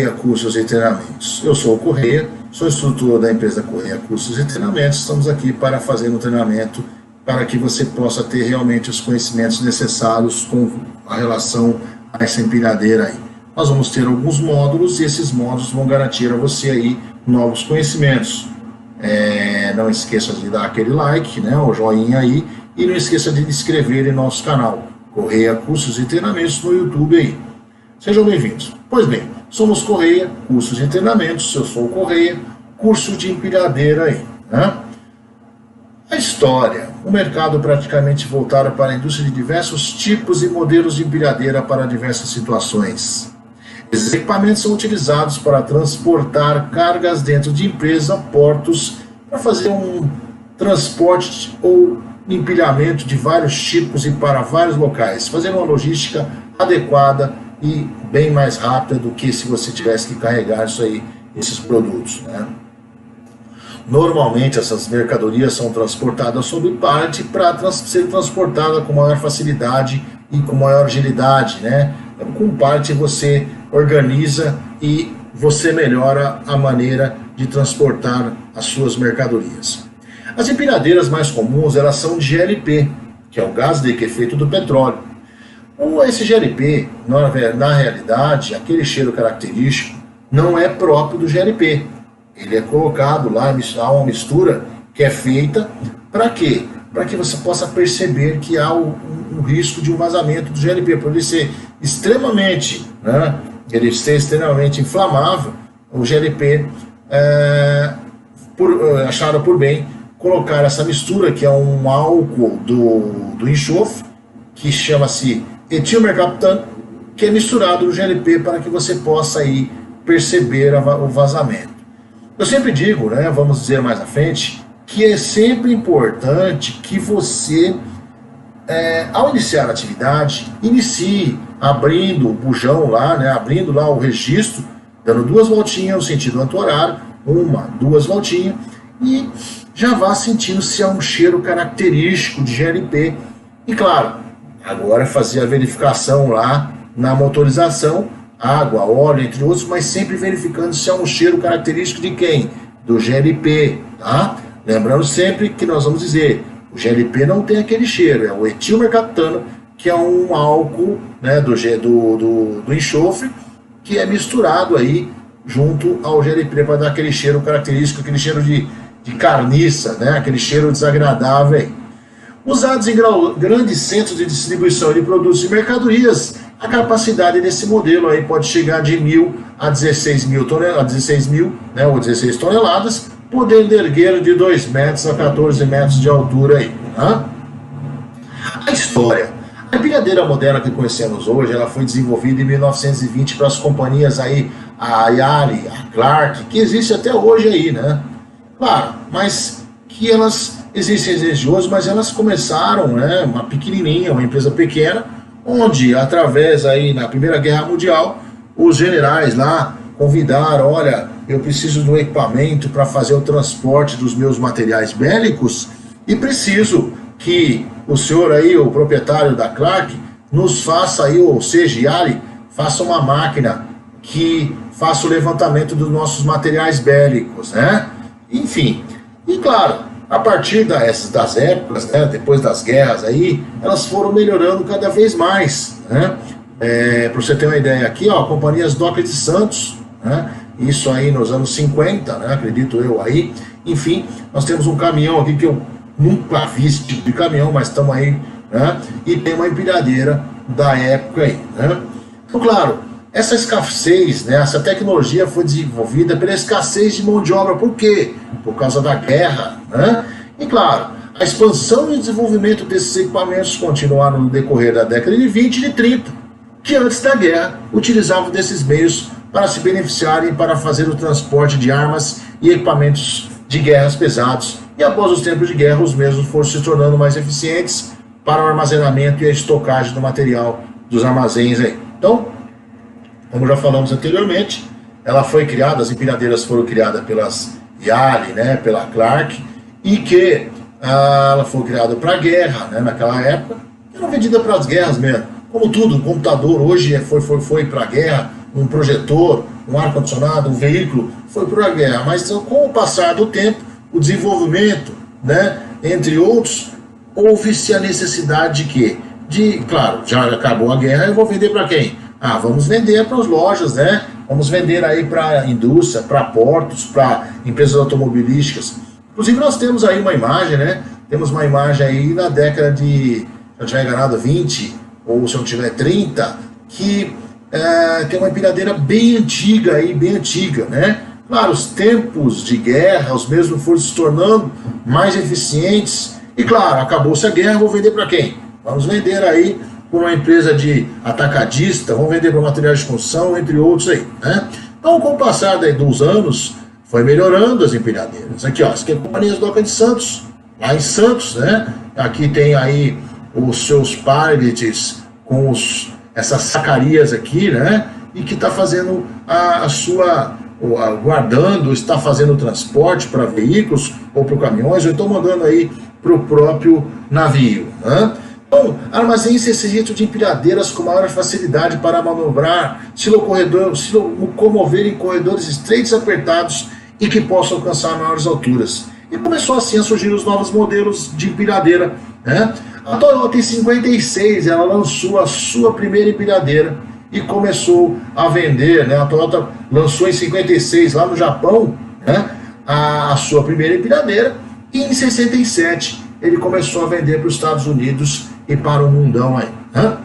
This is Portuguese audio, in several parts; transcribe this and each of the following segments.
Correia Cursos e Treinamentos. Eu sou o Correia, sou instrutor da empresa Correia Cursos e Treinamentos. Estamos aqui para fazer um treinamento para que você possa ter realmente os conhecimentos necessários com a relação a essa empilhadeira aí. Nós vamos ter alguns módulos e esses módulos vão garantir a você aí novos conhecimentos. Não esqueça de dar aquele like, né, o joinha aí, e não esqueça de se inscrever em nosso canal Correia Cursos e Treinamentos no YouTube aí. Sejam bem-vindos. Pois bem, somos Correia Cursos e Treinamentos, eu sou o Correia, curso de empilhadeira aí, né? A história, o mercado praticamente voltado para a indústria de diversos tipos e modelos de empilhadeira para diversas situações. Esses equipamentos são utilizados para transportar cargas dentro de empresas, portos, para fazer um transporte ou empilhamento de vários tipos e para vários locais, fazer uma logística adequada e bem mais rápida do que se você tivesse que carregar isso aí, esses produtos, né? Normalmente essas mercadorias são transportadas sob pallet para ser transportada com maior facilidade e com maior agilidade, né? Com pallet você organiza e você melhora a maneira de transportar as suas mercadorias. As empilhadeiras mais comuns, elas são de GLP, que é o gás de efeito do petróleo. Esse GLP, na realidade, aquele cheiro característico não é próprio do GLP. Ele é colocado lá, há uma mistura que é feita para quê? Para que você possa perceber que há um risco de um vazamento do GLP, por ele ser extremamente, né, inflamável. O GLP acharam por bem colocar essa mistura, que é um álcool do enxofre, que chama-se etilmercaptano, que é misturado no GLP para que você possa aí perceber o vazamento. Eu sempre digo, né, vamos dizer mais à frente, que é sempre importante que você, ao iniciar a atividade, inicie abrindo o bujão lá, né, abrindo lá o registro, dando 2 voltinhas no sentido anti-horário, 1, 2 voltinhas, e já vá sentindo se há um cheiro característico de GLP. E claro, agora fazer a verificação lá na motorização, água, óleo, entre outros, mas sempre verificando se há um cheiro característico de quem? Do GLP, tá? Lembrando sempre que nós vamos dizer, o GLP não tem aquele cheiro, é o etilmercaptano, que é um álcool, né, do enxofre, que é misturado aí junto ao GLP para dar aquele cheiro característico, aquele cheiro de carniça, né, aquele cheiro desagradável aí. Usados em grandes centros de distribuição de produtos e mercadorias, a capacidade desse modelo aí pode chegar de 1.000 a 16.000, né, ou 16 toneladas, podendo erguer de 2 metros a 14 metros de altura aí, né? A história. A empilhadeira moderna que conhecemos hoje, ela foi desenvolvida em 1920 para as companhias aí, a Yali, a Clark, que existe até hoje aí, né? Claro, mas que elas existem desde hoje, mas elas começaram, né, uma pequenininha, uma empresa pequena, onde, através aí, na Primeira Guerra Mundial, os generais lá convidaram, olha, eu preciso de um equipamento para fazer o transporte dos meus materiais bélicos e preciso que o senhor aí, o proprietário da Clark, nos faça aí, ou seja, Yali, faça uma máquina que faça o levantamento dos nossos materiais bélicos, né? Enfim, e claro, a partir das épocas, né, depois das guerras aí, elas foram melhorando cada vez mais, né? Para você ter uma ideia aqui, ó, companhias Doca de Santos, né? Isso aí nos anos 50, né, acredito eu aí. Enfim, nós temos um caminhão aqui que eu nunca vi esse tipo de caminhão, mas estamos aí, né? E tem uma empilhadeira da época aí, né? Então, claro, essa escassez, né, essa tecnologia foi desenvolvida pela escassez de mão de obra. Por quê? Por causa da guerra, né? E claro, a expansão e desenvolvimento desses equipamentos continuaram no decorrer da década de 20 e de 30, que antes da guerra utilizavam desses meios para se beneficiarem para fazer o transporte de armas e equipamentos de guerras pesados. E após os tempos de guerra, os mesmos foram se tornando mais eficientes para o armazenamento e a estocagem do material dos armazéns aí. Então, como já falamos anteriormente, ela foi criada, as empilhadeiras foram criadas pelas Yali, né, pela Clark, e que ela foi criada para a guerra, né, naquela época, era vendida para as guerras mesmo. Como tudo, o computador hoje foi para a guerra, um projetor, um ar-condicionado, um veículo, foi para a guerra. Mas com o passar do tempo, o desenvolvimento, né, entre outros, houve-se a necessidade de quê? Claro, já acabou a guerra, eu vou vender para quem? Vamos vender para as lojas, né? Vamos vender aí para a indústria, para portos, para empresas automobilísticas. Inclusive nós temos aí uma imagem, né? Temos uma imagem aí na década de, se eu não estiver enganado, 20, ou se eu não tiver 30, que tem uma empilhadeira bem antiga aí, bem antiga, né? Claro, os tempos de guerra, os mesmos foram se tornando mais eficientes. E claro, acabou-se a guerra, vou vender para quem? Vamos vender aí para uma empresa de atacadista, vamos vender para materiais de construção, entre outros aí, né? Então, com o passar dos anos, foi melhorando as empilhadeiras. Aqui, ó, isso aqui é a Companhia Doca de Santos, lá em Santos, né? Aqui tem aí os seus pallets com essas sacarias aqui, né? E que está fazendo guardando, está fazendo transporte para veículos ou para caminhões, ou então mandando aí para o próprio navio, né? Então, armazém-se esse rito de empilhadeiras com maior facilidade para manobrar, se locomover em corredores estreitos e apertados e que possam alcançar maiores alturas. E começou assim a surgir os novos modelos de empilhadeira, né? A Toyota em 56, ela lançou a sua primeira empilhadeira e começou a vender, né? A Toyota lançou em 56 lá no Japão, né, a sua primeira empilhadeira, e em 67 ele começou a vender para os Estados Unidos e para o mundão aí, né?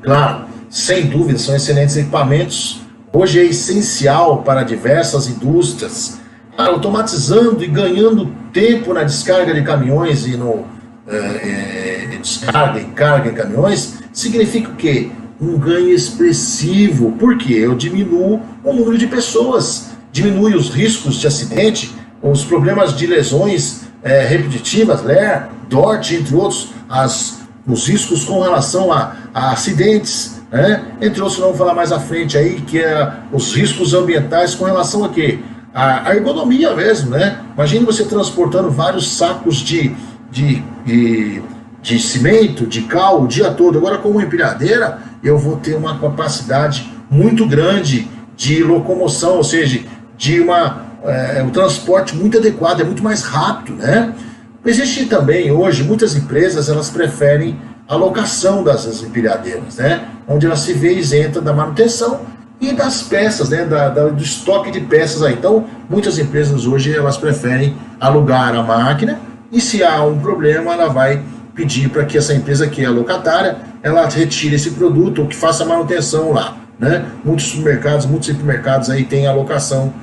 Claro, sem dúvida, são excelentes equipamentos. Hoje é essencial para diversas indústrias, automatizando e ganhando tempo na descarga de caminhões e no descarga e carga em caminhões, significa o quê? Um ganho expressivo, porque eu diminuo o número de pessoas, diminui os riscos de acidente, os problemas de lesões repetitivas, LER, DORT, entre outros, os riscos com relação a acidentes, né? Entre outros, vamos falar mais à frente aí, que é os riscos ambientais com relação a quê? A ergonomia mesmo, né? Imagine você transportando vários sacos de cimento, de cal, o dia todo. Agora, com uma empilhadeira, eu vou ter uma capacidade muito grande de locomoção, ou seja, de um transporte muito adequado, é muito mais rápido, né? Existe também hoje, muitas empresas, elas preferem a locação dessas empilhadeiras, né? Onde ela se vê isenta da manutenção e das peças, né? Do estoque de peças aí. Então, muitas empresas hoje, elas preferem alugar a máquina e se há um problema, ela vai pedir para que essa empresa que é a locatária, ela retire esse produto ou que faça a manutenção lá, né? Muitos supermercados aí têm alocação,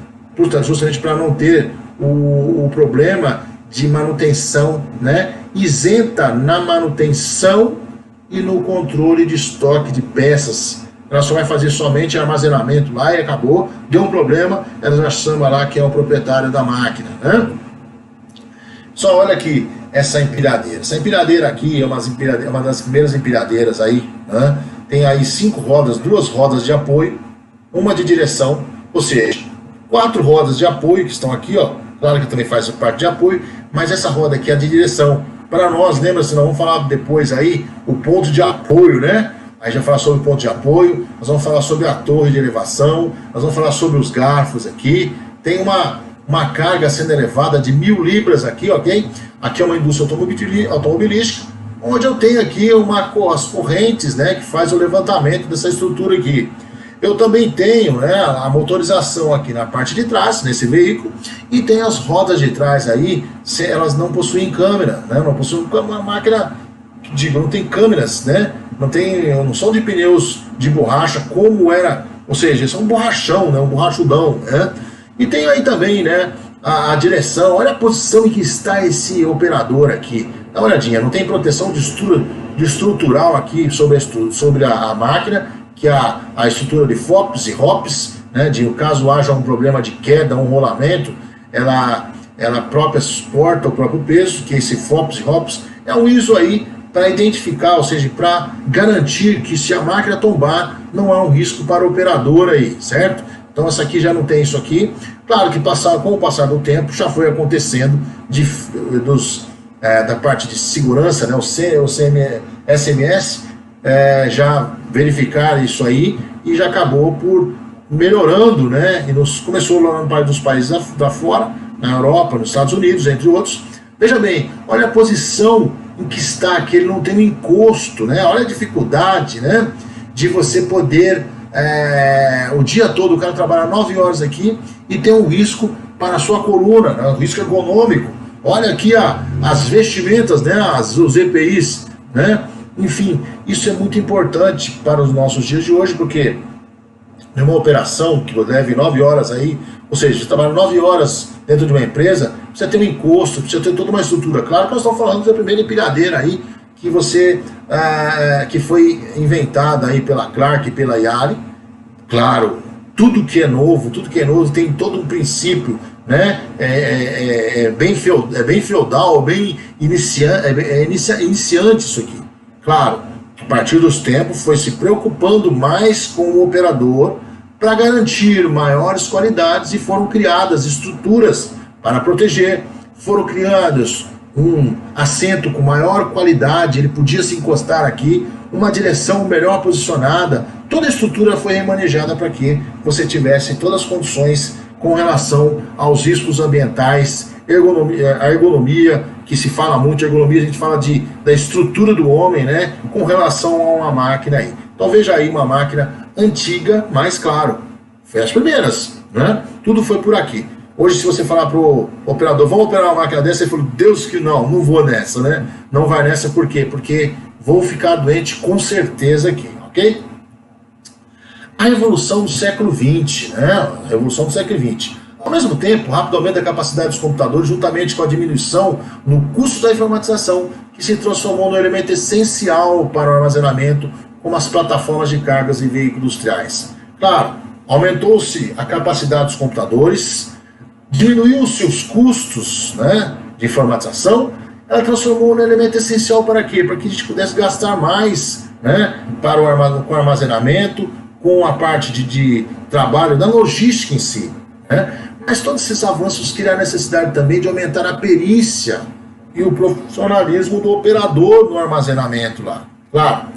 justamente para não ter o problema de manutenção, né? Isenta na manutenção e no controle de estoque de peças. Ela só vai fazer somente armazenamento lá e acabou. Deu um problema, ela já chama lá quem é o proprietário da máquina, né? Só olha aqui essa empilhadeira. Essa empilhadeira aqui é uma das primeiras empilhadeiras aí, né? Tem aí 5 rodas, 2 rodas de apoio, uma de direção, ou seja, 4 rodas de apoio que estão aqui, ó. Claro que também faz parte de apoio, mas essa roda aqui é a de direção. Para nós, lembra-se, nós vamos falar depois aí o ponto de apoio, né? Aí já falar sobre o ponto de apoio, nós vamos falar sobre a torre de elevação, nós vamos falar sobre os garfos aqui. Tem uma carga sendo elevada de 1000 libras aqui, ok? Aqui é uma indústria automobilística, onde eu tenho aqui as correntes, né, que faz o levantamento dessa estrutura aqui. Eu também tenho, né, a motorização aqui na parte de trás, nesse veículo, e tem as rodas de trás aí, elas não possuem câmera, né, não possuem uma máquina, não tem câmeras, né, não são de pneus de borracha como era, ou seja, são um borrachão, né, um borrachudão, né. E tem aí também, né, a direção. Olha a posição em que está esse operador aqui. Dá uma olhadinha, não tem proteção de estrutural aqui sobre a máquina, que é a estrutura de FOPs e ROPs, né, de caso haja um problema de queda, um rolamento, ela própria suporta o próprio peso, que esse FOPs e ROPs é um ISO aí para identificar, ou seja, para garantir que se a máquina tombar, não há um risco para o operador aí, certo? Então essa aqui já não tem isso aqui. Claro que com o passar do tempo já foi acontecendo da parte de segurança, né, o SMS, já verificar isso aí e já acabou por melhorando, né? E começou lá no país dos países da fora, na Europa, nos Estados Unidos, entre outros. Veja bem, olha a posição em que está aqui, ele não tem um encosto, né? Olha a dificuldade, né? De você poder, o dia todo, o cara trabalha 9 horas aqui e tem um risco para a sua coluna, né? Um risco ergonômico. Olha aqui as vestimentas, né? Os EPIs, né? Enfim, isso é muito importante para os nossos dias de hoje, porque é uma operação que leva 9 horas aí, ou seja, você trabalha 9 horas dentro de uma empresa, precisa ter um encosto, precisa ter toda uma estrutura. Claro que nós estamos falando da primeira empilhadeira aí, que foi inventada aí pela Clark e pela Yale. Claro, tudo que é novo tem todo um princípio, né? Bem feudal, bem iniciante isso aqui. Claro, a partir dos tempos foi se preocupando mais com o operador para garantir maiores qualidades e foram criadas estruturas para proteger, foram criados um assento com maior qualidade, ele podia se encostar aqui, uma direção melhor posicionada, toda a estrutura foi remanejada para que você tivesse todas as condições com relação aos riscos ambientais, a ergonomia, que se fala muito, ergonomia, a gente fala da estrutura do homem, né, com relação a uma máquina aí. Então veja aí uma máquina antiga, mas claro, foi as primeiras, né? Tudo foi por aqui. Hoje, se você falar pro operador, vamos operar uma máquina dessa, ele falou, Deus que não vou nessa, né? Não vai nessa, por quê? Porque vou ficar doente com certeza aqui, ok? A evolução do século XX, né? A evolução do século XX. Ao mesmo tempo, o rápido aumento da capacidade dos computadores, juntamente com a diminuição no custo da informatização, que se transformou num elemento essencial para o armazenamento, como as plataformas de cargas e veículos industriais. Claro, aumentou-se a capacidade dos computadores, diminuiu-se os custos, né, de informatização, ela transformou num elemento essencial para quê? Para que a gente pudesse gastar mais, né, com o armazenamento, com a parte de trabalho, da logística em si, né? Mas todos esses avanços criam a necessidade também de aumentar a perícia e o profissionalismo do operador no armazenamento lá. Claro,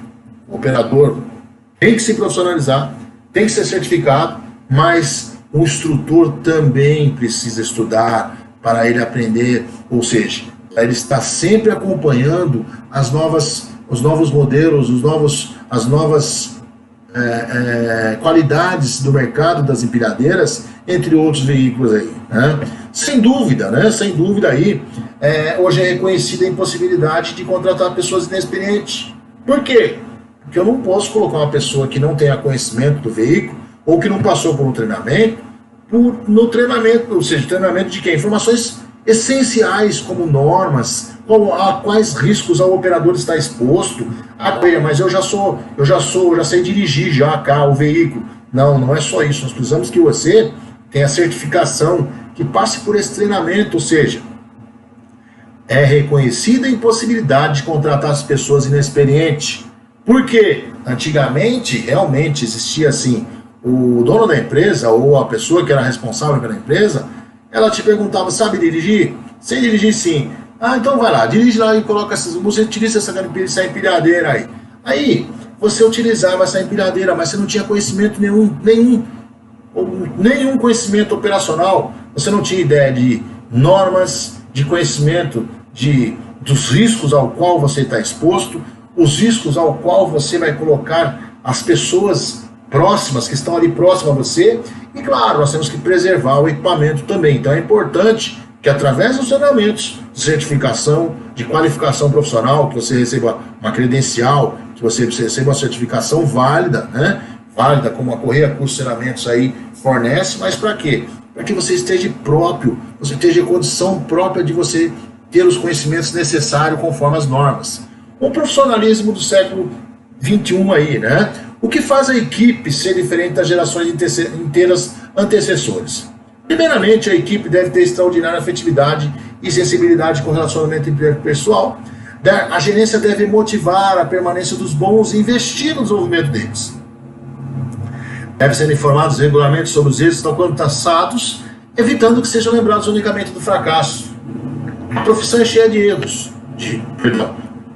o operador tem que se profissionalizar, tem que ser certificado, mas o instrutor também precisa estudar para ele aprender, ou seja, ele está sempre acompanhando os novos modelos, as novas qualidades do mercado das empilhadeiras, entre outros veículos aí, né? Sem dúvida, né? Sem dúvida aí, hoje é reconhecida a impossibilidade de contratar pessoas inexperientes. Por quê? Porque eu não posso colocar uma pessoa que não tenha conhecimento do veículo ou que não passou por um treinamento, no treinamento, ou seja, treinamento de quê? Informações essenciais como normas, a quais riscos o operador está exposto. Mas eu já sei dirigir já o veículo. Não é só isso. Nós precisamos que você tenha certificação, que passe por esse treinamento, ou seja, é reconhecida a impossibilidade de contratar as pessoas inexperientes. Porque antigamente realmente existia assim, o dono da empresa ou a pessoa que era responsável pela empresa, ela te perguntava, sabe dirigir? Sei dirigir sim. Então vai lá, dirige lá e coloca você utiliza essa empilhadeira aí. Aí você utilizava essa empilhadeira, mas você não tinha conhecimento nenhum conhecimento operacional, você não tinha ideia de normas, de conhecimento dos riscos ao qual você está exposto, os riscos ao qual você vai colocar as pessoas próximas, que estão ali próximas a você, e claro, nós temos que preservar o equipamento também. Então é importante que através dos treinamentos de certificação, de qualificação profissional, que você receba uma credencial, que você receba uma certificação válida, né? Válida, como a Correia Cursos Treinamentos aí fornece, mas para quê? Para que você esteja próprio, você esteja em condição própria de você ter os conhecimentos necessários conforme as normas. O profissionalismo do século XXI aí, né? O que faz a equipe ser diferente das gerações inteiras antecessores? Primeiramente, a equipe deve ter extraordinária afetividade e sensibilidade com relacionamento interpessoal. A gerência deve motivar a permanência dos bons e investir no desenvolvimento deles. Deve ser informados regularmente sobre os êxitos alcançados, evitando que sejam lembrados unicamente do fracasso. A profissão é cheia de erros.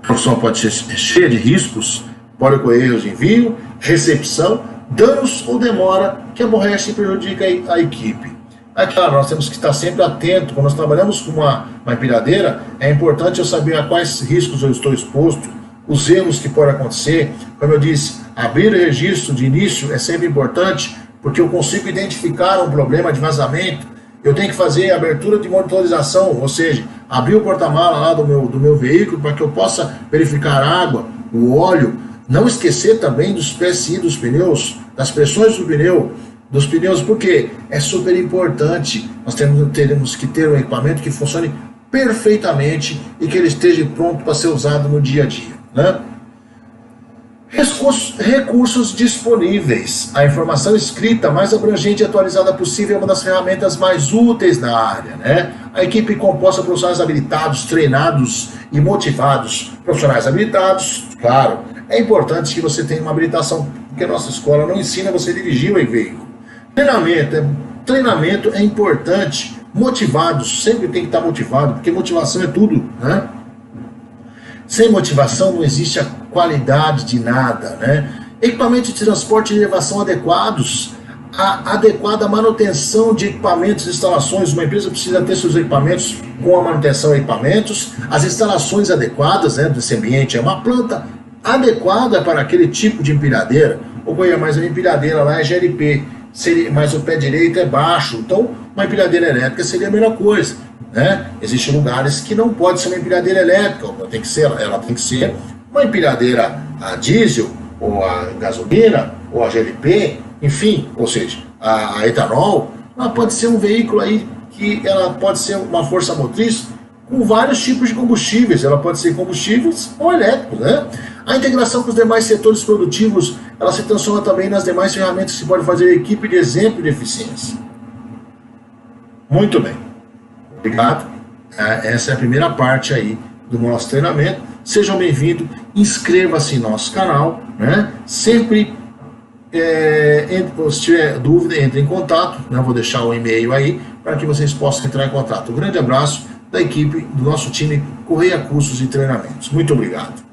A profissão pode ser cheia de riscos, Pode ocorrer erros de envio, recepção, danos ou demora que aborrece e prejudica a equipe. É claro, nós temos que estar sempre atento. Quando nós trabalhamos com uma empilhadeira, é importante eu saber a quais riscos eu estou exposto, os erros que podem acontecer. Como eu disse, abrir o registro de início é sempre importante, porque eu consigo identificar um problema de vazamento. Eu tenho que fazer a abertura de monitorização, ou seja, abrir o porta-mala lá do meu veículo para que eu possa verificar a água, o óleo. Não esquecer também dos PSI dos pneus, das pressões dos pneus, porque é super importante. Nós teremos que ter um equipamento que funcione perfeitamente e que ele esteja pronto para ser usado no dia a dia, né? Recursos disponíveis. A informação escrita mais abrangente e atualizada possível é uma das ferramentas mais úteis da área, né? A equipe composta por profissionais habilitados, treinados e motivados. Profissionais habilitados, claro, é importante que você tenha uma habilitação, porque a nossa escola não ensina você a dirigir o veículo. Treinamento é importante. Motivados, sempre tem que estar motivado, porque motivação é tudo, né? Sem motivação não existe a qualidade de nada, né? Equipamentos de transporte e elevação adequados, a adequada manutenção de equipamentos e instalações. Uma empresa precisa ter seus equipamentos com a manutenção de equipamentos, as instalações adequadas, né, desse ambiente. É uma planta adequada para aquele tipo de empilhadeira. Ou mas a empilhadeira lá é GLP, mas o pé direito é baixo, então uma empilhadeira elétrica seria a melhor coisa, né? Existem lugares que não pode ser uma empilhadeira elétrica, ela tem que ser uma empilhadeira a diesel, ou a gasolina, ou a GLP, enfim, ou seja, a etanol. Ela pode ser um veículo aí que ela pode ser uma força motriz com vários tipos de combustíveis. Ela pode ser combustíveis ou elétricos, né? A integração com os demais setores produtivos, ela se transforma também nas demais ferramentas que se pode fazer equipe de exemplo de eficiência. Muito bem. Obrigado. Essa é a primeira parte aí do nosso treinamento. Sejam bem-vindos. Inscreva-se em nosso canal, né? Sempre, se tiver dúvida, entre em contato, né? Vou deixar o e-mail aí para que vocês possam entrar em contato. Um grande abraço da equipe do nosso time Correia Cursos e Treinamentos. Muito obrigado.